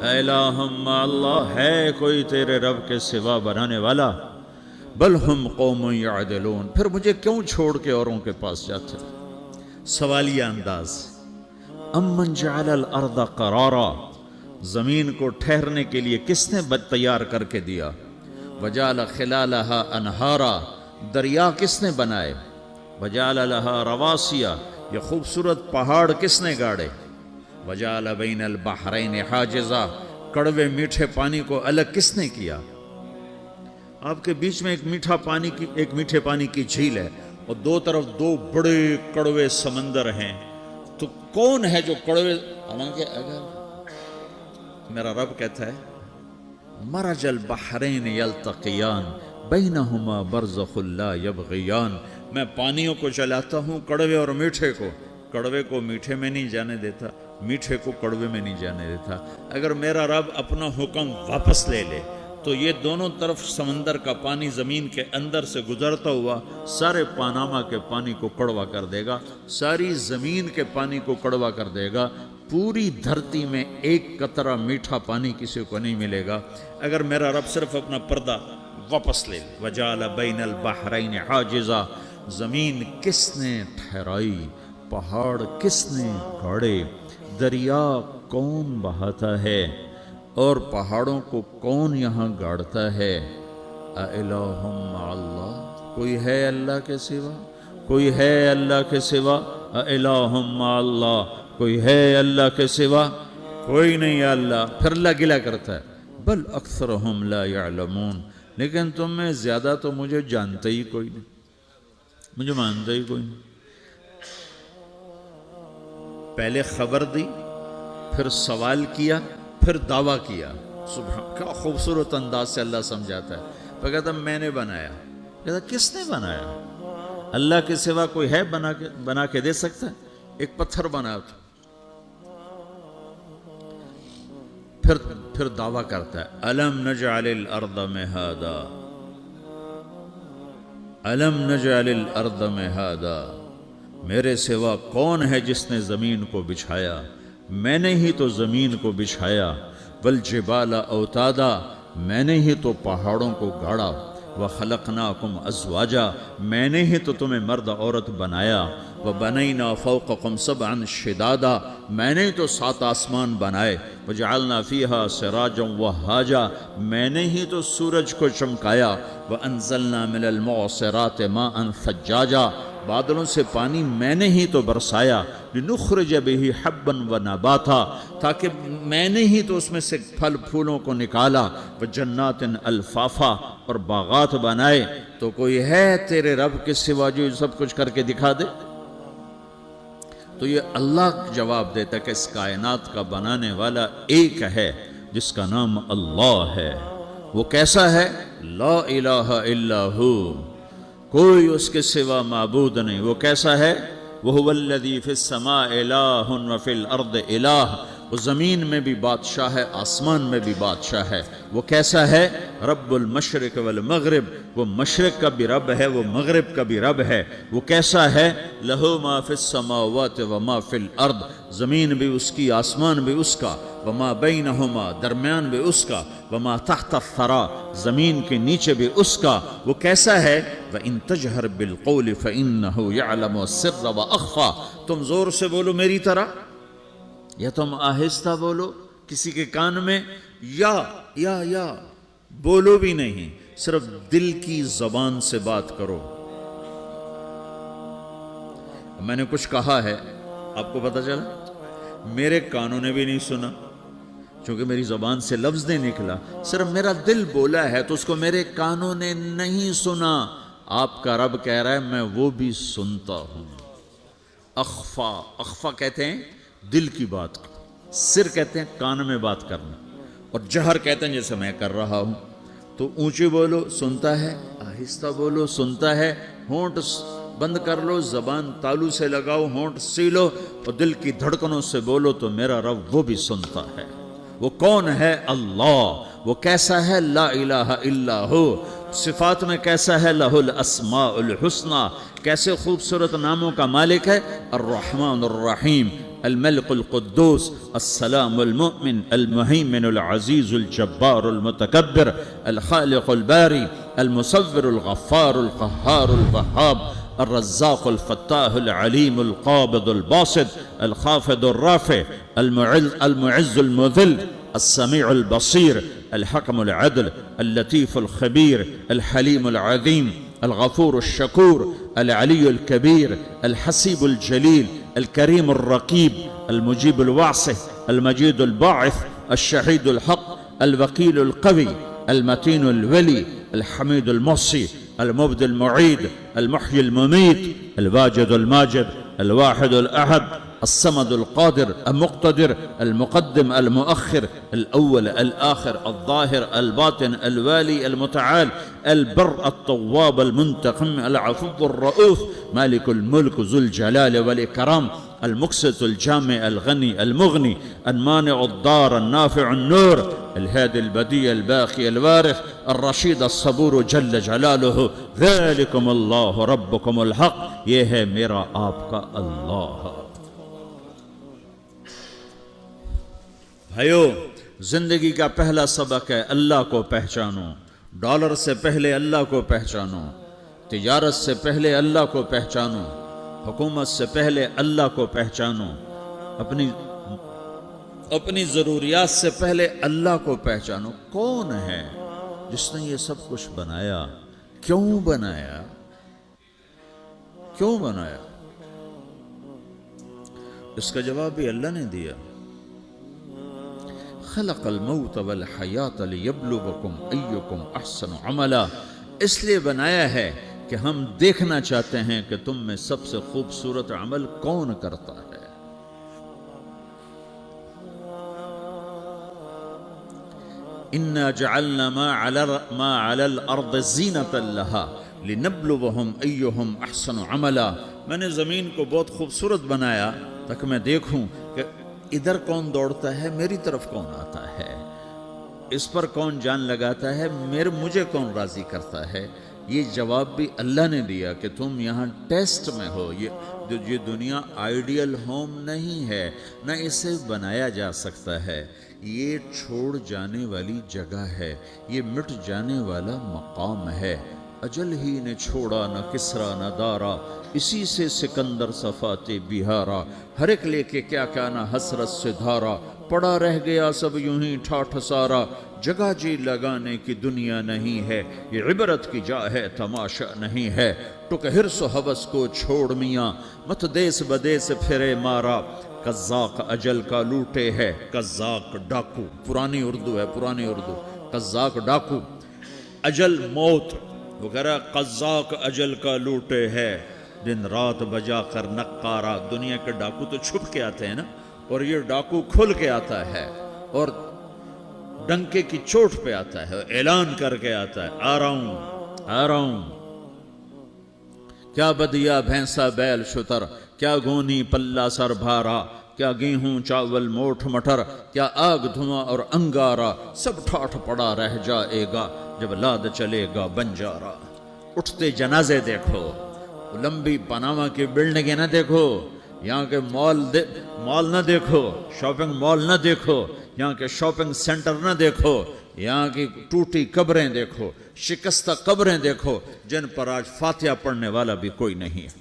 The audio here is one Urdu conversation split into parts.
اے الہم اللہ ہے کوئی تیرے رب کے سوا بنانے والا؟ بل ہم قوم یعدلون، پھر مجھے کیوں چھوڑ کے اوروں کے پاس جاتے؟ سوالیہ انداز۔ امن جعل الارض قرارا، زمین کو ٹھہرنے کے لیے کس نے تیار کر کے دیا؟ وجعل خلالہا انہارا، دریا کس نے بنائے؟ وجعل لہا رواسیا، یہ خوبصورت پہاڑ کس نے گاڑے؟ وجعل بین البحرین حاجزا، کڑوے میٹھے پانی کو الگ کس نے کیا؟ آپ کے بیچ میں ایک میٹھے پانی کی جھیل ہے اور دو طرف دو بڑے کڑوے سمندر ہیں، تو کون ہے جو کڑوے؟ حالانکہ اگر میرا رب کہتا ہے مرج البحرین یلتقیان بینہما برزخ لا یبغیان، میں پانیوں کو چلاتا ہوں، کڑوے اور میٹھے کو، کڑوے کو میٹھے میں نہیں جانے دیتا، میٹھے کو کڑوے میں نہیں جانے دیتا۔ اگر میرا رب اپنا حکم واپس لے لے تو یہ دونوں طرف سمندر کا پانی زمین کے اندر سے گزرتا ہوا سارے پاناما کے پانی کو کڑوا کر دے گا، ساری زمین کے پانی کو کڑوا کر دے گا، پوری دھرتی میں ایک قطرہ میٹھا پانی کسی کو نہیں ملے گا اگر میرا رب صرف اپنا پردہ واپس لے لے۔ وجعل بین البحرین حاجزا، زمین کس نے ٹھہرائی، پہاڑ کس نے گاڑے، دریا کون بہاتا ہے اور پہاڑوں کو کون یہاں گاڑتا ہے؟ اِلَٰهٌ مَّعَ اللَّهِ، کوئی ہے اللہ کے سوا؟ کوئی ہے اللہ کے سوا؟ اِلَٰهٌ مَّعَ اللَّهِ، کوئی ہے اللہ کے سوا؟ کوئی نہیں ہے اللہ۔ پھر اللہ گلہ کرتا ہے بل اکثرہم لا یعلمون، لیکن تم میں زیادہ تو مجھے جانتے ہی کوئی نہیں، مجھے مانتے ہی کوئی نہیں۔ پہلے خبر دی، پھر سوال کیا، پھر دعویٰ کیا۔ سبحان، کیا خوبصورت انداز سے اللہ سمجھاتا ہے۔ پھر کہتا میں نے بنایا، کہتا کس نے بنایا؟ اللہ کے سوا کوئی ہے بنا کے دے سکتا ہے؟ ایک پتھر بنا تو پھر دعویٰ کرتا ہے الم نجعل الارض مہادا، الم نجعل الارض مہادا، میرے سوا کون ہے جس نے زمین کو بچھایا؟ میں نے ہی تو زمین کو بچھایا، والجبال اوتادا، میں نے ہی تو پہاڑوں کو گاڑا، وخلقناکم ازواجا، میں نے ہی تو تمہیں مرد عورت بنایا، وبنینا فوقکم سبعا شدادا، میں نے ہی تو 7 آسمان بنائے، وجعلنا فیہا سراجا وہاجا، میں نے ہی تو سورج کو چمکایا، وانزلنا من المعصرات ماء ثجاجا، بادلوں سے پانی میں نے ہی تو برسایا، لنخرج بہ حبا ونباتا، تاکہ میں نے ہی تو اس میں سے پھل پھولوں کو نکالا، وجنات الفافا، اور باغات بنائے۔ تو کوئی ہے تیرے رب کے سوا جو سب کچھ کر کے دکھا دے؟ تو یہ اللہ جواب دیتا کہ اس کائنات کا بنانے والا ایک ہے جس کا نام اللہ ہے۔ وہ کیسا ہے؟ لا الہ الا ہو، کوئی اس کے سوا معبود نہیں۔ وہ کیسا ہے؟ وَهُوَ الَّذِي فِي السَّمَاءِ إِلَٰهٌ وَفِي الْأَرْضِ إِلَٰهٌ، وہ زمین میں بھی بادشاہ ہے، آسمان میں بھی بادشاہ ہے۔ وہ کیسا ہے؟ رب المشرق والمغرب، وہ مشرق کا بھی رب ہے، وہ مغرب کا بھی رب ہے۔ وہ کیسا ہے؟ لَهُ مَا فِي السَّمَاوَاتِ وَمَا فِي الْأَرْضِ، زمین بھی اس کی، آسمان بھی اس کا، وَمَا بَيْنَهُمَا، درمیان بھی اس کا، وَمَا تَحْتَ الثَّرَىٰ، زمین کے نیچے بھی اس کا۔ وہ کیسا ہے؟ وَإِن تَجْهَرْ بِالْقَوْلِ فَإِنَّهُ يَعْلَمُ السِّرَّ وَأَخْفَىٰ، تم زور سے بولو میری طرح، یا تم آہستہ بولو کسی کے کان میں، یا بولو بھی نہیں، صرف دل کی زبان سے بات کرو۔ میں نے کچھ کہا ہے، آپ کو پتہ چلا؟ میرے کانوں نے بھی نہیں سنا، چونکہ میری زبان سے لفظ نہیں نکلا، صرف میرا دل بولا ہے تو اس کو میرے کانوں نے نہیں سنا۔ آپ کا رب کہہ رہا ہے میں وہ بھی سنتا ہوں۔ اخفا کہتے ہیں دل کی بات، سر کہتے ہیں کان میں بات کرنا، اور جہر کہتے ہیں جیسے میں کر رہا ہوں۔ تو اونچی بولو سنتا ہے، آہستہ بولو سنتا ہے، ہونٹ بند کر لو، زبان تالو سے لگاؤ، ہونٹ سیلو اور دل کی دھڑکنوں سے بولو تو میرا رب وہ بھی سنتا ہے۔ وہ کون ہے؟ اللہ۔ وہ کیسا ہے؟ لا الہ الا ہو۔ صفات میں کیسا ہے؟ لہ الاسماء الحسنی، کیسے خوبصورت ناموں کا مالک ہے؟ الرحمن الرحیم، الملك القدوس السلام المؤمن المهيمن العزيز الجبار المتكبر الخالق الباري المصور الغفار القهار الوهاب الرزاق الفتاح العليم القابض الباسط الخافض الرافع المعز المذل السميع البصير الحكم العدل اللطيف الخبير الحليم العظيم الغفور الشكور العلي الكبير الحسيب الجليل الكريم الرقيب المجيب الواسع المجيد الباعث الشهيد الحق الوكيل القوي المتين الولي الحميد المحصي المبدي المعيد المحيي المميت الواجد الماجد الواحد الأحد الصمد القادر المقتدر المقدم المؤخر الأول الآخر الظاهر الباطن الوالي المتعال البر التواب المنتقم العفو الرؤوف مالك الملك ذو الجلال والإكرام المقسط الجامع الغني المغني المانع الضار النافع النور الهادي البديع الباقي الوارث الرشيد الصبور جل جلاله ذلكم الله ربكم الحق یہ ہے میرا آپ کا اللہ. بھائیو زندگی کا پہلا سبق ہے اللہ کو پہچانو. ڈالر سے پہلے اللہ کو پہچانو, تجارت سے پہلے اللہ کو پہچانو, حکومت سے پہلے اللہ کو پہچانو, اپنی ضروریات سے پہلے اللہ کو پہچانو. کون ہے جس نے یہ سب کچھ بنایا؟ کیوں بنایا؟ کیوں بنایا؟ اس کا جواب بھی اللہ نے دیا. خلق الموت والحیات لیبلوکم ایکم احسن عملا. اس لیے بنایا ہے کہ ہم دیکھنا چاہتے ہیں کہ تم میں سب سے خوبصورت عمل کون کرتا ہے. انا جعلنا ما علی الارض زینۃ لها لنبلوہم ایہم احسن عملا. میں نے زمین کو بہت خوبصورت بنایا تاکہ میں دیکھوں کہ ادھر کون دوڑتا ہے, میری طرف کون آتا ہے, اس پر کون جان لگاتا ہے, مجھے کون راضی کرتا ہے. یہ جواب بھی اللہ نے دیا کہ تم یہاں ٹیسٹ میں ہو. یہ دنیا آئیڈیل ہوم نہیں ہے, نہ اسے بنایا جا سکتا ہے. یہ چھوڑ جانے والی جگہ ہے, یہ مٹ جانے والا مقام ہے. اجل ہی نے چھوڑا نہ کسرا نہ دارا, اسی سے سکندر صفات بہارا. ہر ایک لے کے کیا کیا نہ حسرت سے دھارا, پڑا رہ گیا سب یوں ہی ٹھاٹھ سارا. جگہ جی لگانے کی دنیا نہیں ہے, یہ عبرت کی جا ہے تماشا نہیں ہے. ٹک حرص و حوث کو چھوڑ میاں, مت دیس بدیس پھرے مارا. قزاق اجل کا لوٹے ہے, قزاق ڈاکو, پرانی اردو ہے, پرانی اردو. قزاق ڈاکو, اجل موت وغیرہ. قزاق اجل کا لوٹے ہے, دن رات بجا کر نقارا. دنیا کے ڈاکو تو چھپ کے آتے ہیں نا, اور یہ ڈاکو کھل کے آتا ہے اور ڈنکے کی چوٹ پہ آتا ہے, اعلان کر کے آتا ہے, آ رہا ہوں, آ رہا ہوں. کیا بدیا بھینسا بیل شتر, کیا گونی پلہ سر بھارا, کیا گیہوں چاول موٹھ مٹر, کیا آگ دھواں اور انگارا. سب ٹھاٹھ پڑا رہ جائے گا جب لاد چلے گا بنجارا. اٹھتے جنازے دیکھو, لمبی پاناما کی بلڈنگیں نہ دیکھو, یہاں کے مال نہ دیکھو, شاپنگ مال نہ دیکھو, یہاں کے شاپنگ سینٹر نہ دیکھو, یہاں کی ٹوٹی قبریں دیکھو, شکستہ قبریں دیکھو جن پر آج فاتحہ پڑھنے والا بھی کوئی نہیں ہے.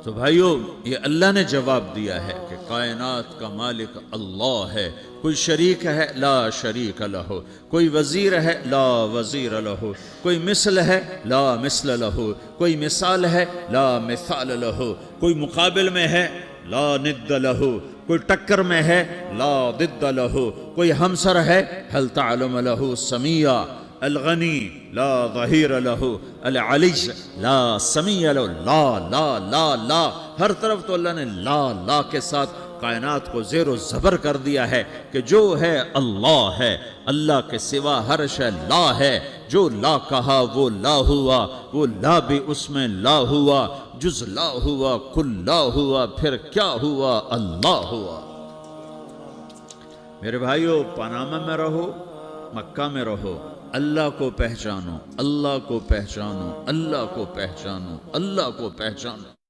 تو بھائیو یہ اللہ نے جواب دیا ہے کہ کائنات کا مالک اللہ ہے. کوئی شریک ہے لا شریک لہو, کوئی وزیر ہے لا وزیر لہو, کوئی مثل ہے لا مثل لہو, کوئی مثال ہے لا مثال لہو, کوئی مقابل میں ہے لا ند لہو, کوئی ٹکر میں ہے لا ضد لہو, کوئی ہمسر ہے هل تعلم لہو سمیہ. الغنی لا ظہیر لہو, العلی لا سمیع لہو. لا لا لا لا, ہر طرف تو اللہ نے لا لا کے ساتھ کائنات کو زیر و زبر کر دیا ہے کہ جو ہے اللہ ہے, اللہ کے سوا ہر شے لا ہے. جو لا کہا وہ لا ہوا, وہ لا بھی اس میں لا ہوا, جز لا ہوا کل لا ہوا, پھر کیا ہوا, اللہ ہوا. میرے بھائیو, پاناما میں رہو, مکہ میں رہو, اللہ کو پہچانو، اللہ کو پہچانو، اللہ کو پہچانو، اللہ کو پہچانو۔